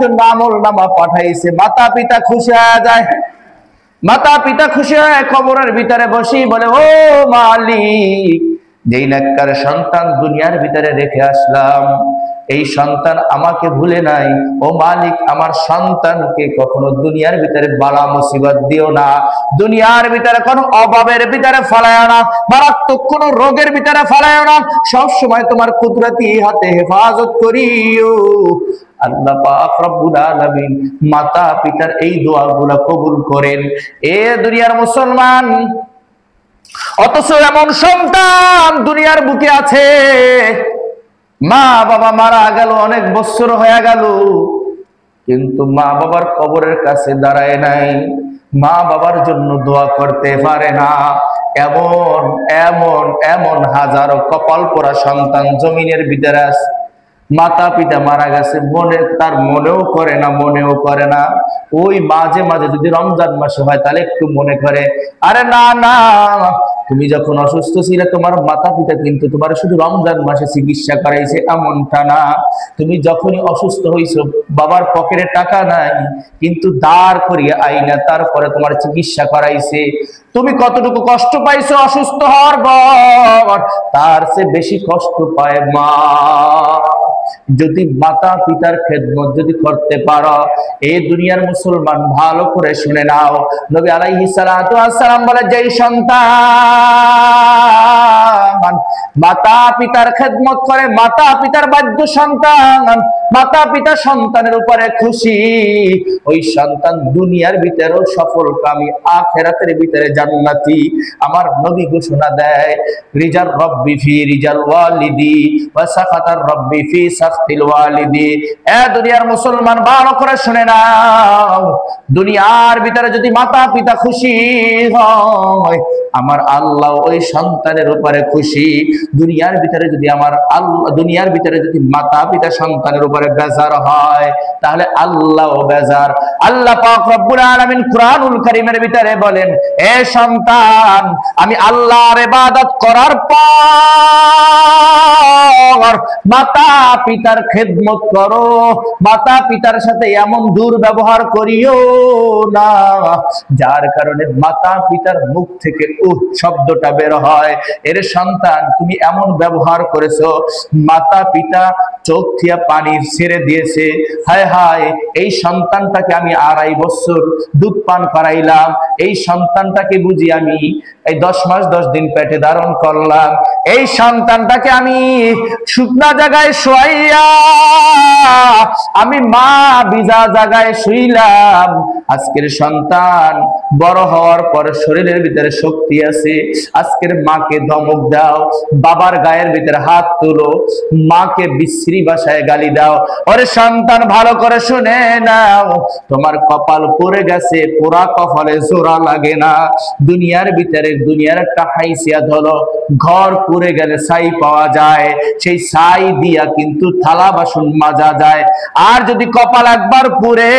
জন্য আমলনামা পাঠাইছে, মাতা পিতা খুশি হয়ে যায়। মাতা পিতা খুশি হয়ে কবরের ভিতরে বসি বলে, ও মালিক, যেই নেককার সন্তান দুনিয়ার ভিতরে রেখে আসলাম, এই সন্তান আমাকে ভুলে নাই। ও মালিক, আমার সন্তানকে কখনো দুনিয়ার ভিতরে বালা মুসিবত দিও না, দুনিয়ার ভিতরে কোনো অভাবের ভিতরে ফেলায় না, মারাত্মক কোনো রোগের ভিতরে ফেলায় না, সব সময় তোমার কুদরতি হাতে হেফাজত করিও। আল্লাহ পাক রব্বুল আলামিন মাতা পিতার এই দোয়াগুলো কবুল করেন। এ দুনিয়ার মুসলমান, অথচ এমন সন্তান দুনিয়ার বুকে আছে, মা বাবা মারা গেল, অনেক বছর হয়ে গেল, কিন্তু মা বাবার কবরের কাছে দাঁড়ায় নাই, মা বাবার জন্য দোয়া করতে পারে না। এমন এমন এমন হাজারো কপাল পোড়া সন্তান জমিনের ভিতরে আছে, মাতা পিতা মারা গেছে, তার মনেও করে না। ওই মাঝে মাঝে যদি রমজান মাসে হয় তাহলে একটু মনে করে, আরে না না, তুমি যখন অসুস্থ ছিলে তোমার মাতা পিতা কিন্তু তোমার শুধু রমজান মাসে চিকিৎসা করাইছে এমনটা না। তুমি যখনই অসুস্থ হইছো, বাবার পকেটে টাকা নাই, কিন্তু দাঁড় করিয়ে আইনা তারপরে তোমার চিকিৎসা করাইছে। তুমি কতটুকু কষ্ট পাইছো অসুস্থ হওয়ার পর, তার চেয়ে বেশি কষ্ট পায় মা। যদি মাতা পিতার খেদমত যদি করতে পারো, এই দুনিয়ার মুসলমান ভালো করে শুনে নাও, নবী আলাইহিস সালাতু ওয়াস সালাম বলে, যেই সন্তান মাতা পিতার খেদমত করে, মাতা পিতার বাধ্য সন্তান, মাতা পিতা সন্তানের উপরে খুশি, ওই সন্তান দুনিয়ার ভিতরেও সফলকামী, আখিরাতের ভিতরে জান্নাতি। আমার নবী ঘোষণা দেয়, রিজাল রব্বি ফি রিজাল ওয়ালিদি ওয়া সাখাতার রব্বি ফি সাখতিল ওয়ালিদি। এ দুনিয়ার মুসলমান ভালো করে শুনে নাও, দুনিয়ার ভিতরে যদি মাতা পিতা খুশি হয়, আমার আল্লাহ ওই সন্তানের উপরে খুশি। দুনিয়ার ভিতরে যদি মাতা পিতা সন্তানের উপরে বেজার হয়, তাহলে আল্লাহও বেজার। আল্লাহ পাক রব্বুল আলামিন কুরআনুল কারীমের ভিতরে বলেন, এ সন্তান, আমি আল্লাহর ইবাদত করার পর মাতা পিতার খেদমত করো, মাতা পিতার সাথে এমন দুর্ব্যবহার করিও না যার কারণে মাতা পিতার মুখ থেকে শব্দটা বের হয়। এর সন্তান, তুমি এমন ব্যবহার করেছো, মাতা পিতা চোখ দিয়া পানি ছেড়ে দিয়েছে, হায় হায়, এই সন্তানটাকে আমি 2.5 বছর দুধ পান করাইলাম, এই সন্তানটাকে বুঝি আমি এই 10 মাস 10 দিন পেটে ধারণ করলাম, এই সন্তানটাকে আমি শুকনা জায়গায় শোয়াইয়া আমি মা ভিজা জায়গায় শুইলাম। আজকের সন্তান বড় হওয়ার পর শরীরের ভিতরে শক্তি আছে, আজকের মাকে ধমক দাও, বাবার গায়ের ভিতরে হাত তুলো, মাকে বিশ্রী ভাষায় গালি দাও। ওরে সন্তান, ভালো করে শুনে নাও, তোমার কপাল পড়ে গেছে, পোড়া কপালে জোড়া লাগে না। দুনিয়ার ভিতরে দুনিয়ার একটা হাইসিয়াত হলো, ঘর পুড়ে গেলে ছাই পাওয়া যায়, সেই ছাই দিয়া কিন্তু থালা বাসন মাজা যায়। আর যদি কপাল একবার পুড়ে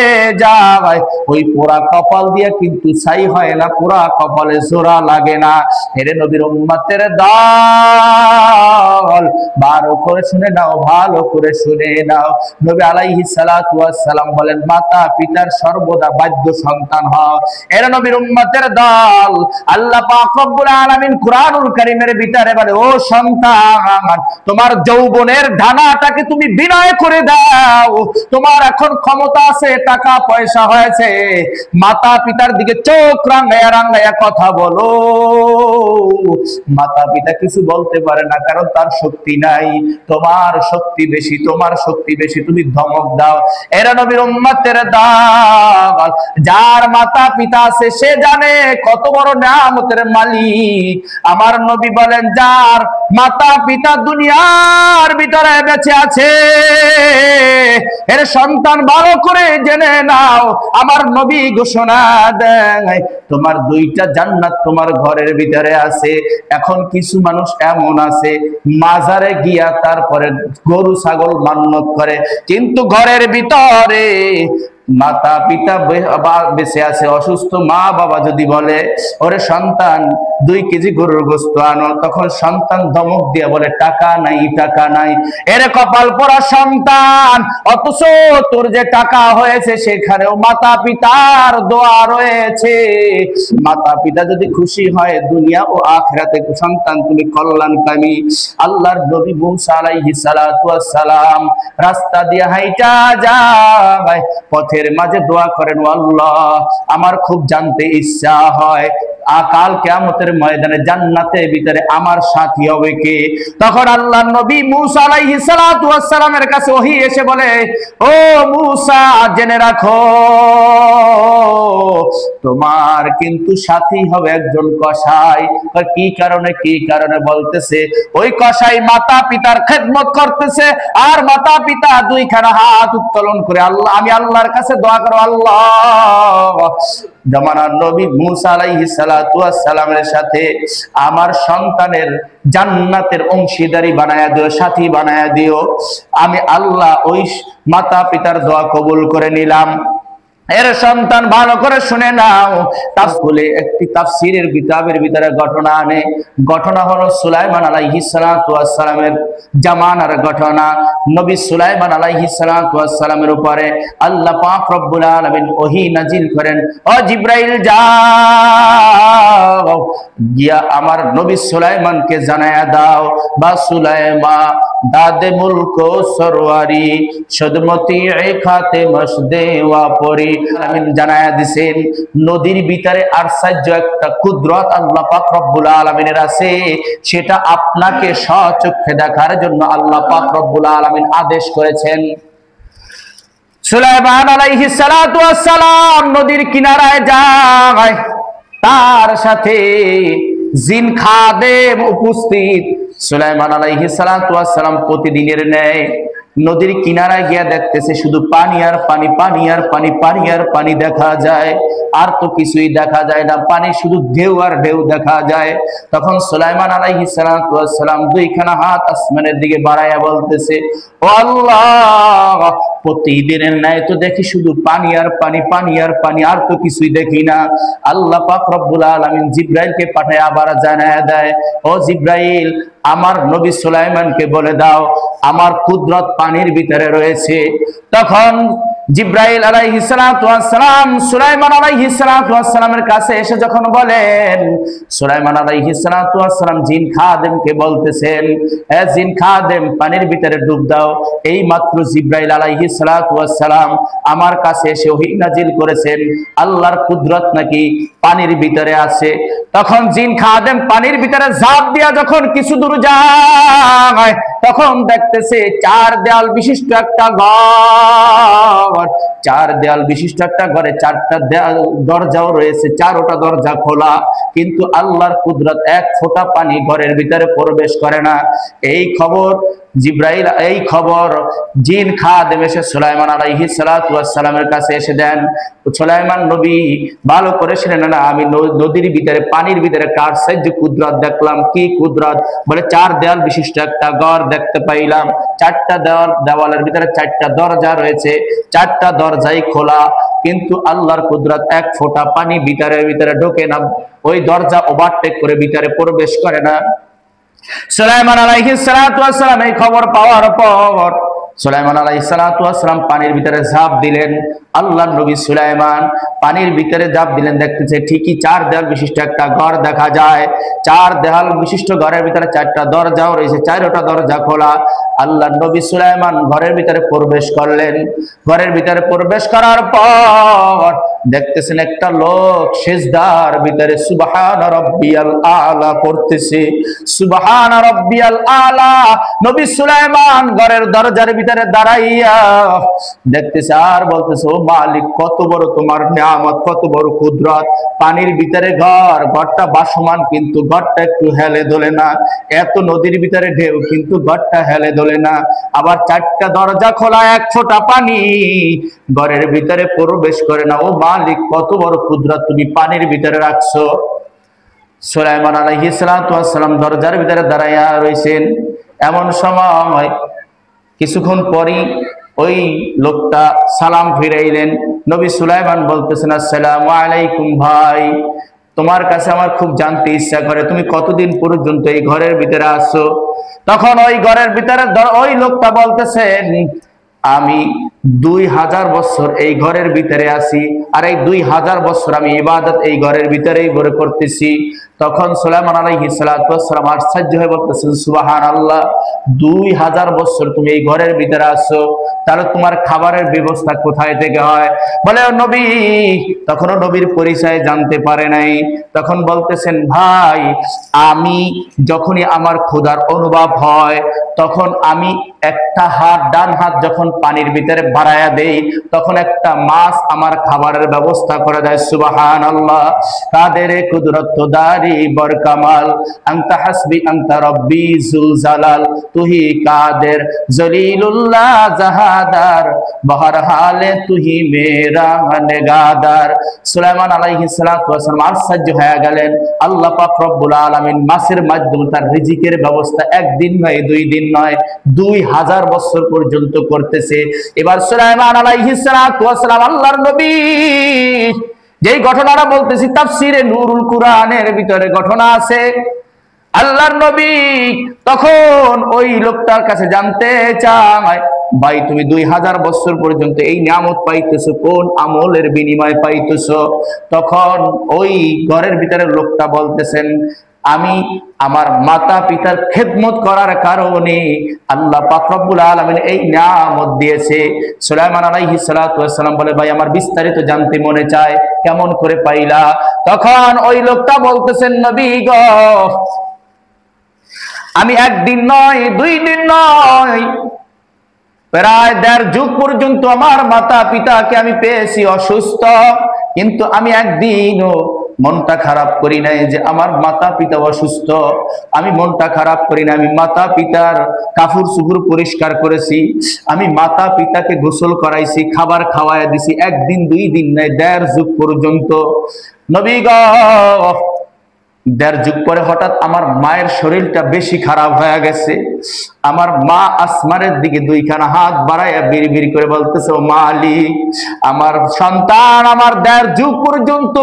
যায়, ওই পোড়া কপাল দিয়া কিন্তু ছাই হয় না, পোড়া কপালে জোড়া লাগে না। এরে নবীর উম্মতের দল, ভালো করে শুনে নাও, ভালো করে শুনে নাও। নবী আলাইহিস সালাতু ওয়াস সালাম বলেন, মাতা পিতার সর্বদা বাধ্য সন্তান হও। এরে নবীর উম্মতের দল, আল্লাহ পাক রব্বুল আলামিন কুরআনুল কারীমের ভিতরে বলে, ও সন্তান, তোমার যৌবনের ধানাটাকে তুমি বিনয় করে দাও। তোমার এখন ক্ষমতা আছে, টাকা পয়সা হয়েছে, মাতা পিতার দিকে চোখ রাঙায়া রাঙায়া কথা বলো। মাতা পিতা কিছু বলতে পারে না, কারণ তার শক্তি নাই, তোমার শক্তি বেশি, তোমার শক্তি বেশি, তুমি ধমক দাও। এরা নবীর উম্মতের দল, যার মাতা পিতা আছে সে জানে কত বড় নিয়ামতের মালিক। আমার নবী বলেন, যার মাতা পিতা দুনিয়ার ভিতরে বেঁচে আছে, এর সন্তান ভালো করে জেনে নাও, আমার নবী ঘোষণা দেয়, তোমার 2টা জান্নাত তোমার ঘরের ভিতরে আছে। এখন কিছু মানুষ এমন আছে, মাজারে গিয়া তারপরে গরু ছাগল মান্নত করে, কিন্তু ঘরের ভিতরে মাতা পিতা বেঁচে আছে, অসুস্থ মা বাবা যদি বলে ওরে সন্তান 2 কেজি গরুর গোস্ত আনো, তখন সন্তান ধমক দিয়ে বলে টাকা নাই টাকা নাই। এর কপাল পোড়া সন্তান, অথচ তোর যে টাকা হয়েছে সেখানেও মাতা পিতার দোয়া রয়েছে। মাতা পিতা যদি খুশি হয় দুনিয়া ও আখিরাতে সন্তান তুমি কল্যাণকামী। আল্লাহর নবী মুসা আলাইহিস সালাতু ওয়াস সালাম রাস্তা দিয়ে হাইটা যায়, পথের মাঝে দোয়া করেন, আল্লাহ আমার খুব জানতে ইচ্ছা হয় কাল কিয়ামতের ময়দানে জান্নাতের ভিতরে আমার সাথী হবে কে। তখন আল্লাহর নবী মুসা আলাইহিস সালাতু ওয়াস সালামের কাছে ওহী এসে বলে, ও মুসা জেনে রাখো তোমার কিন্তু সাথী হবে একজন কসাই। কি কারণে? কি কারণে বলতেছে, ওই কসাই মাতা পিতার খেদমত করতেছে, আর মাতা পিতা 2খানা হাত উত্তোলন করে আল্লাহ আমি আল্লাহর কাছে দোয়া করো, আল্লাহ জামানার নবী মুসা আলাইহিস সালাতু ওয়াস সালামের সাথে আমার সন্তানের জান্নাতের অংশীদারি বানায়া দিও, সাথী বানায়া দিও। আমি আল্লাহ ওই মাতা পিতার দোয়া কবুল করে নিলাম। এর সন্তান ভালো করে শুনে নাও, তাফসিরে একটি তাফসিরের কিতাবের ভিতরে ঘটনা আনে। ঘটনা হলো সুলাইমান আলাইহিস সালাতু ওয়াস সালামের জামানার ঘটনা। নবী সুলাইমান আলাইহিস সালাতু ওয়াস সালামের উপরে আল্লাহ পাক রব্বুল আলামিন ওহী নাজিল করেন, ও জিবরাইল যাও গিয়া আমার নবী সুলাইমানকে জানায়া দাও, বা সুলাইমা দাদে মুলক সরওয়ারি সদমতি খাতে মসদে ওয়াপরি আমিন জানায়া দিবেন নদীর ভিতরে আশ্চর্য একটা কুদরত আল্লাহ পাক রব্বুল আলামিনের আছে, সেটা আপনাকে স্বচক্ষে দেখার জন্য আল্লাহ পাক রব্বুল আলামিন আদেশ করেছেন। সুলাইমান আলাইহিস সালাতু ওয়াস সালাম নদীর কিনারায় যায়, তার সাথে জিন খাদেম উপস্থিত। সুলাইমান আলাইহিস সালাতু ওয়াস সালাম প্রতিদিনের ন্যায় নদীর কিনারায় গিয়া দেখতেছে শুধু পানি আর পানি, পানি আর পানি, পানি আর পানি দেখা যায়, আর তো কিছুই দেখা যায় না, পানি শুধু ঢেউ আর ঢেউ দেখা যায়। তখন সুলাইমান আলাইহিস সালাতু ওয়াস সালাম 2খানা হাত আসমানের দিকে বাড়াইয়া বলতেছে, ও আল্লাহ প্রতিদিনের ন্যায় তো দেখি শুধু পানি আর পানি, পানি আর পানি, আর তো কিছুই দেখি না। আল্লাহ পাক রব্বুল আলামিন জিবরাইলকে পাঠায় আবার জানায়া দেয়, ও জিবরাইল আমার নবী সুলাইমানকে বলে দাও আমার কুদরত পানির ভিতরে রয়েছে। তখন জিবরাইল আলাইহিস সালাতু ওয়াস সালাম সুলাইমান আলাইহিস সালাতু ওয়াস সালামের কাছে এসে যখন বলেন, সুলাইমান আলাইহিস সালাতু ওয়াস সালাম জিন খাদেমকে বলতেছেন, এ জিন খাদেম পানির ভিতরে ডুব দাও। এই মাত্র জিবরাইল আলাইহিস সালাতু ওয়াস সালাম আমার কাছে এসে ওহী নাজিল করেছেন আল্লাহর কুদরত নাকি পানির ভিতরে আছে। তখন জিন খাদেম পানির ভিতরে ঝাঁপ দিয়া যখন কিছু দূর যায়, তখন দেখতেছে 4 দেয়াল বিশিষ্ট একটা ঘর। 4 দেয়াল বিশিষ্ট একটা ঘরে 4টা দরজাও রয়েছে, 4টা দরজা খোলা, কিন্তু আল্লাহর কুদরত 1 ফোঁটা পানি ঘরের ভিতরে প্রবেশ করে না। এই খবর জিবরাইল, এই খবর জিন খাদেম এসে সুলাইমান আলাইহিস সালাতু ওয়াস সালামের কাছে এসে দেন। সুলাইমান নবী ভালো করে শুনেন না, আমি নদীর ভিতরে পানির ভিতরে কার সাহায্য কুদরত দেখলাম। কি কুদরত? বলে 4 দেয়াল বিশিষ্ট একটা ঘর দেখতে পাইলাম, 4টা দেওয়ালের ভিতরে 4টা দরজা রয়েছে, 4টা দরজাই খোলা, কিন্তু আল্লাহর কুদরত 1 ফোঁটা পানি ভিতরে ভিতরে ঢোকে না, ওই দরজা ওভারটেক করে ভিতরে প্রবেশ করে না। সুলাইমান আলাইহিস সালাতু ওয়াস সালাম এই খবর পাওয়ার পর সুলাইমান আলাইহিস সালাতু ওয়াস সালাম পানির ভিতরে ঝাঁপ দিলেন। আল্লাহর নবী সুলাইমান পানির ভিতরে ঝাঁপ দিলেন, দেখতেছে ঠিকই 4 দেয়াল বিশিষ্ট একটা ঘর দেখা যায়। 4 দেয়াল বিশিষ্ট ঘরের ভিতরে 4টা দরজাও রয়েছে, 4টা দরজা খোলা। আল্লাহর নবী সুলাইমান ঘরের ভিতরে প্রবেশ করলেন। ঘরের ভিতরে প্রবেশ করার পর দেখতেছেন একটা লোক সিজদার ভিতরে সুবহান রাব্বিয়াল আলা পড়তেছে, সুবহান রাব্বিয়াল আলা। নবী সুলাইমান ঘরের দরজার ভিতরে দাঁড়াইয়া দেখতেছে আর বলতেছে, ও মালিক কত বড় তোমার নিয়ামত, কত বড় কুদরত। পানির ভিতরে ঘর, ঘরটা বাসমান কিন্তু ঘরটা একটু হেলে দোলে না, এত নদীর ভিতরে ঢেউ কিন্তু ঘরটা হেলে দোলে না। আবার 4টা দরজা খোলা, 1 ফোঁটা পানি ঘরের ভিতরে প্রবেশ করে না। ও মালিক কত বড় কুদরত তুমি পানির ভিতরে রাখছো। সুলাইমান আলাইহিস সালাতু ওয়াস সালাম দরজার ভিতরে দাঁড়াইয়া রইছেন। এমন সময় কিছুক্ষণ পরই ওই লোকটা সালাম ফিরাইলেন, নবী সুলাইমান বলতেছেন, আসসালামু আলাইকুম ভাই, তোমার কাছে আমার খুব জানতে ইচ্ছা করে তুমি কতদিন পর্যন্ত এই ঘরের ভিতরে আছো। তখন ওই ঘরের ভিতরে ওই লোকটা বলতেছেন, আমি 2000 বছর এই ঘরের ভিতরে আছি, আর এই 2000 বছর আমি ইবাদত এই ঘরের ভিতরেই করে করতেছি। তখন সুলাইমান আলাইহিস সালাতু ওয়াস সালাম আশ্চর্য হয়ে বলতেছেন, সুবহানাল্লাহ, 2000 বছর তুমি এই ঘরের ভিতরে আছো, তাহলে তোমার খাবারের ব্যবস্থা কোথায় থেকে হয়? বলে নবী, তখনও নবীর পরিচয় জানতে পারে নাই। তখন বলতেছেন, ভাই, আমি যখনই আমার ক্ষুধার অনুভব হয় তখন আমি একটা হাত, ডান হাত যখন পানির ভিতরে বাড়ায়া দেই, তখন একটা মাছ আমার খাবারের ব্যবস্থা করে দেয়। সুবহানাল্লাহ, কাদের কুদরত দারি বরকামাল, আনতা হাসবি আনতা রব্বি জুল জালাল, তুহি কাদের জলিলুল্লাহ জাহাদার, বহর হালে তুহি মেরা নেগাদার। সুলাইমান আলাইহিস সালাতু ওয়াস সালাম আশ্চর্য হয়ে গেলেন। আল্লাহ পাক রব্বুল আলামিন মাছের মাধ্যমে তার রিজিকের ব্যবস্থা একদিন নয়, 2 দিন নয়, 2000 বছর পর্যন্ত করতেছে। এবার সুলাইমান আলাইহিস সালাতু ওয়াস সালাম আল্লাহর নবী, যেই ঘটনাটা বলতেছি তাফসীরে নূরুল কুরআনের ভিতরে ঘটনা আছে। আল্লাহর নবী তখন ওই লোকটার কাছে জানতে চায়, ভাই, তুমি 2000 বছর পর্যন্ত এই নিয়ামত পাইতেছো, কোন আমলের বিনিময়ে পাইতেছো? তখন ওই ঘরের ভিতরে লোকটা বলতেছেন, আমি আমার মাতা পিতার খেদমত করার কারণে আল্লাহ পাক রব্বুল আলামিন এই নিয়ামত দিয়েছে। সুলাইমান আলাইহিস সালাতু ওয়াস সালাম বলে, ভাই, আমার বিস্তারিত জানতে মনে চায়, কেমন করে পাইলা? তখন ওই লোকটা বলতেছেন, নবী গো, আমি 1 দিন নয়, 2 দিন নয়, প্রায় 1.5 যুগ পর্যন্ত আমার মাতা পিতাকে আমি পেয়েছি অসুস্থ, কিন্তু আমি একদিনও মনটা খারাপ করি নাই যে আমার মাতা পিতা অসুস্থ। আমি মনটা খারাপ করি না, আমি মাতা পিতার কাপড় চোপড় পরিষ্কার করেছি, আমি মাতা পিতাকে গোসল করাইছি, খাবার খাওয়ায় দিছি, 1 দিন 2 দিন নাই, 1.5 যুগ পর্যন্ত। নবী গো, 1.5 যুগ পরে হঠাৎ আমার মায়ের শরীরটা বেশি খারাপ হয়ে গেছে। আমার মা আসমানের দিকে 2খানা হাত বাড়াইয়া বিড়বিড় করে বলতেছে, ও মালিক, আমার সন্তান আমার 1.5 যুগ পর্যন্ত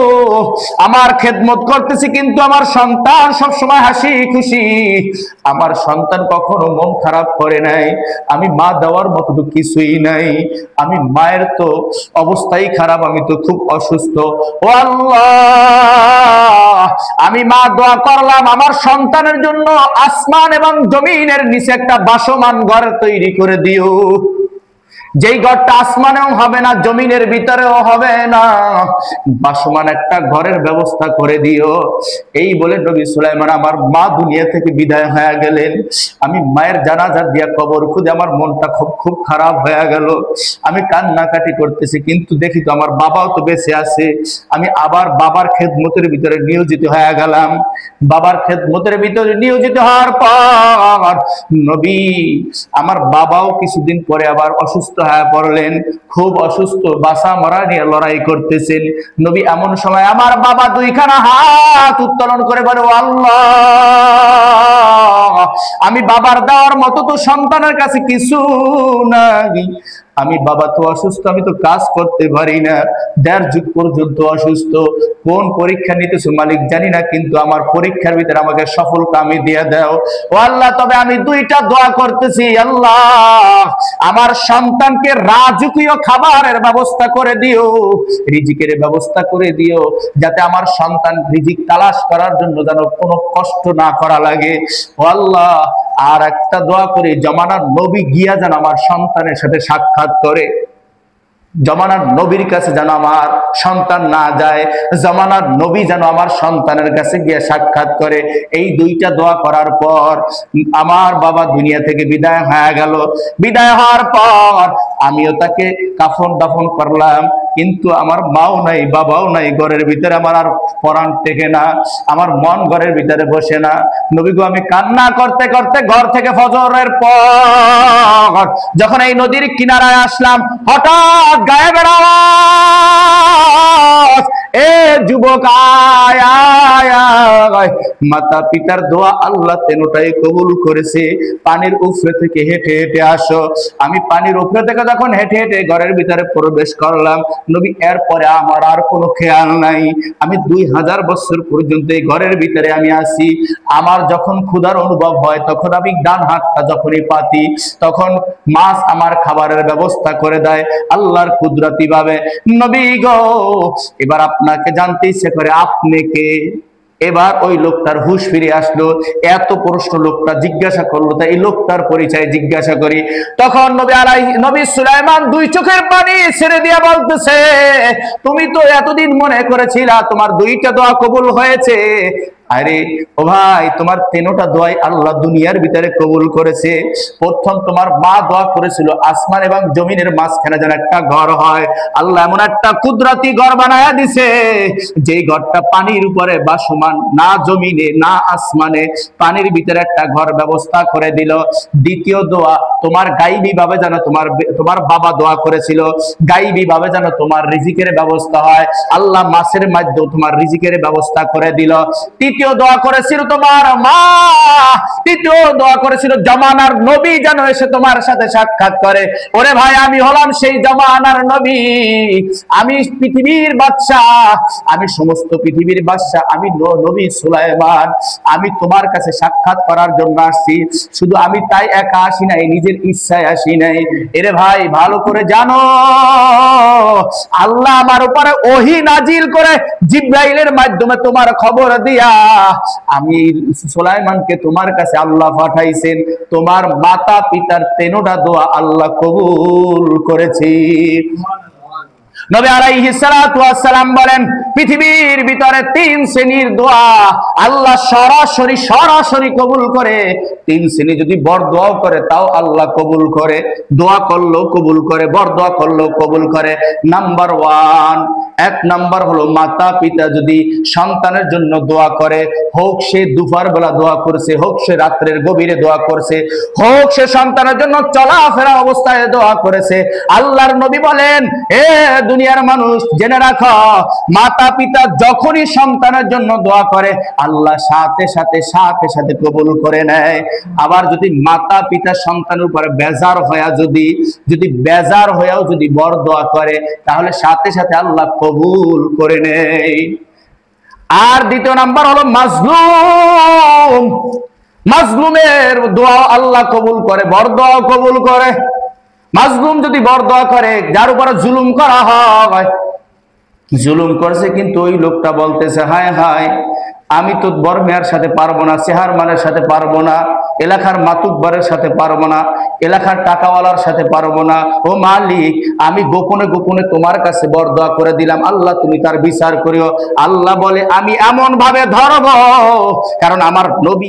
আমার খেদমত করতেছি, কিন্তু আমার সন্তান সবসময় হাসি খুশি, আমার সন্তান কখনো মন খারাপ করে নাই, আমি মা দেওয়ার মতো তো কিছুই নাই, আমি মায়ের তো অবস্থাই খারাপ, আমি তো খুব অসুস্থ। ও আল্লাহ, আমি মা দোয়া করলাম আমার সন্তানের জন্য আসমান এবং জমিনের নিচে একটা বাসমান ঘর তৈরি করে দিও, যেই ঘরটা আসমানেও হবে না, জমিনের ভিতরেও হবে না, বাসমান একটা ঘরের ব্যবস্থা করে দিও। এই বলে নবী সুলাইমান আমার মা দুনিয়া থেকে বিদায় হয়ে গেলেন। আমি মায়ের জানাজা দিয়া কবর খুঁজে আমার মনটা খুব খারাপ হয়ে গেল। আমি কান্নাকাটি করতেছি, কিন্তু দেখি তো আমার বাবাও তো বেঁচে আছে। আমি আবার বাবার খেদমতের ভিতরে নিয়োজিত হয়ে গেলাম। বাবার খেদমতের ভিতরে নিয়োজিত হওয়ার পর নবী আমার বাবাও কিছুদিন পরে আবার অসুস্থ হয়ে পড়লেন, খুব অসুস্থ, বাঁচা মরা নিয়ে লড়াই করতেছেন। নবী এমন সময় আমার বাবা 2খানা হাত উত্তোলন করে বলে, ও আল্লাহ, আমি বাবার দেওয়ার মতো তো সন্তানের কাছে কিছু নাই, আমি বাবা তো অসুস্থ, আমি তো কাজ করতে পারি না, 1.5 যুগ পর্যন্ত অসুস্থ, কোন পরীক্ষা নিতেছো মালিক জানি না, কিন্তু আমার পরীক্ষার ভিতরে আমাকে সফল কামি দিয়ে দাও। ও আল্লাহ, তবে আমি 2টা দোয়া করতেছি, আল্লাহ, আমার সন্তানকে রাজকীয় খাবারের ব্যবস্থা করে দিও, রিজিকের ব্যবস্থা করে দিও, যাতে আমার সন্তান রিজিক তালাশ করার জন্য যেন কোনো কষ্ট না করা লাগে। ও আল্লাহ, আর একটা দোয়া করি, জমানার নবী গিয়া যেন আমার সন্তানের সাথে সাক্ষাৎ করে, জমানার নবীর কাছে যেন আমার সন্তান না যায়, জমানার নবী যেন আমার সন্তানের কাছে গিয়ে সাক্ষাৎ করে। এই 2টা দোয়া করার পর আমার বাবা দুনিয়া থেকে বিদায় হয়ে গেল। বিদায় হওয়ার পর আমিও তাকে কাফন দাফন করলাম, কিন্তু আমার মাও নাই, বাবাও নাই, ঘরের ভিতরে আমার আর পরাণ টেকে না, আমার মন ঘরের ভিতরে বসে না। নবী গো, আমি কান্না করতে করতে ঘর থেকে ফজরের পর যখন এই নদীর কিনারায় আসলাম, হঠাৎ গায়ে বেড়াওয়াজ, এ যুবক আয় আয় আয়, মাতা পিতার দোয়া আল্লাহ তেনোটাই কবুল করেছে। পানির উপরে থেকে হেঁটে হেঁটে আসো। আমি পানির উপরে থেকে যখন হেঁটে হেঁটে ঘরের ভিতরে প্রবেশ করলাম, নবী এরপরে আমার আর কোনো খেয়াল নাই। আমি 2000 বছর পর্যন্ত এই ঘরের ভিতরে আমি আসি। আমার যখন ক্ষুধার অনুভব হয় তখন আমি ডান হাতটা যখনই পাতি তখন মাছ আমার খাবারের ব্যবস্থা করে দেয় আল্লাহর কুদরতি ভাবে। নবী গো, এবার আপনাকে জানতে ইচ্ছে করে আপনি কে? এবার ওই লোকটার হুঁশ ফিরে আসলো। এত প্রশ্ন লোকটা জিজ্ঞাসা করলো, তাই এই লোকটার পরিচয় জিজ্ঞাসা করি। তখন নবী সুলাইমান 2 চোখের পানি ছেড়ে দিয়ে বলতেছে, তুমি তো এতদিন মনে করেছিলা তোমার 2টা দোয়া কবুল হয়েছে। আরে ও ভাই, তোমার 3টা দোয়াই আল্লাহ দুনিয়ার ভিতরে কবুল করেছে। প্রথম তোমার মা দোয়া করেছিল আসমান এবং জমিনের মাঝখানে যেন একটা ঘর হয়। আল্লাহ এমন একটা কুদরতি ঘর বানায়া দিছে, যেই ঘরটা পানির উপরে বাসমান, না জমিনে না আসমানে, পানির ভিতরে একটা ঘর ব্যবস্থা করে দিল। দ্বিতীয় দোয়া তোমার গাইবী ভাবে যেন তোমার বাবা দোয়া করেছিল, গাইবী ভাবে যেন তোমার রিজিকের ব্যবস্থা হয়। আল্লাহ মাছের মাধ্যমে তোমার রিজিকের ব্যবস্থা করে দিল। তৃতীয় দোয়া করেছিল তোমার মা, তৃতীয় দোয়া করেছিল জামানার নবী যেন এসে তোমার সাথে সাক্ষাৎ করে। ওরে ভাই, আমি হলাম সেই জামানার নবী, আমি পৃথিবীর বাদশাহ, আমি সমস্ত পৃথিবীর বাদশাহ, আমি নবী সুলাইমান। আমি তোমার কাছে সাক্ষাৎ করার জন্য আসছি। শুধু আমি তাই একা আসি নাই, নিজের ইচ্ছায় আসি নাই। এরে ভাই, ভালো করে জানো, আল্লাহ আমার উপরে ওহী নাজিল করে জিবরাইলের মাধ্যমে তোমার খবর দিয়া আমি সুলাইমানকে তোমার কাছে আল্লাহ পাঠাইছেন। তোমার মাতা পিতার 3টা দোয়া আল্লাহ কবুল করেছে। নবী আলাইহিস সালাতু ওয়াস সালাম বলেন, পৃথিবীর ভিতরে 3 শ্রেণীর দোয়া আল্লাহ সরাসরি কবুল করে। 3 শ্রেণী যদি বড় দোয়া করে তাও আল্লাহ কবুল করে, দোয়া করলেও কবুল করে, বড় দোয়া করলেও কবুল করে। নাম্বার 1, 1 নাম্বার হলো মাতা পিতা যদি সন্তানের জন্য দোয়া করে, হোক সে দুপুর বেলা দোয়া করছে, হোক সে রাত্রের গভীরে দোয়া করছে, হোক সে সন্তানের জন্য চলাফেরা অবস্থায় দোয়া করেছে, আল্লাহর নবী বলেন, এ দুনিয়ার মানুষ জেনে রাখো, মাতা পিতা যখনই সন্তানের জন্য দোয়া করে আল্লাহ সাথে সাথে কবুল করে নেয়। আবার যদি মাতা পিতা সন্তানের উপরে বেজার হয়ে বেজার হয়েও যদি বড় দোয়া করে তাহলে সাথে সাথে আল্লাহ কবুল করে নেয়। আর দ্বিতীয় নাম্বার হলো মাজলুম। মাজলুমের দোয়া আল্লাহ কবুল করে, বড় দোয়া কবুল করে। মাজলুম যদি বড় দোয়া করে, যার উপরে জুলুম করা হয়, জুলুম করছে কিন্তু ওই লোকটা বলতেছে, হায় হায়, আমি তো বর্মেয়ার সাথে পারবো না, চেহারমানের সাথে পারবো না, এলাকার মাতুব্বরের সাথে পারবো না, এলাকার টাকাওয়ালার সাথে পারবো না। ও মালিক, আমি গোপনে গোপনে তোমার কাছে বরদোয়া করে দিলাম, আল্লাহ তুমি তার বিচার করিও। আল্লাহ বলে, আমি এমন ভাবে ধরবো, কারণ আমার নবী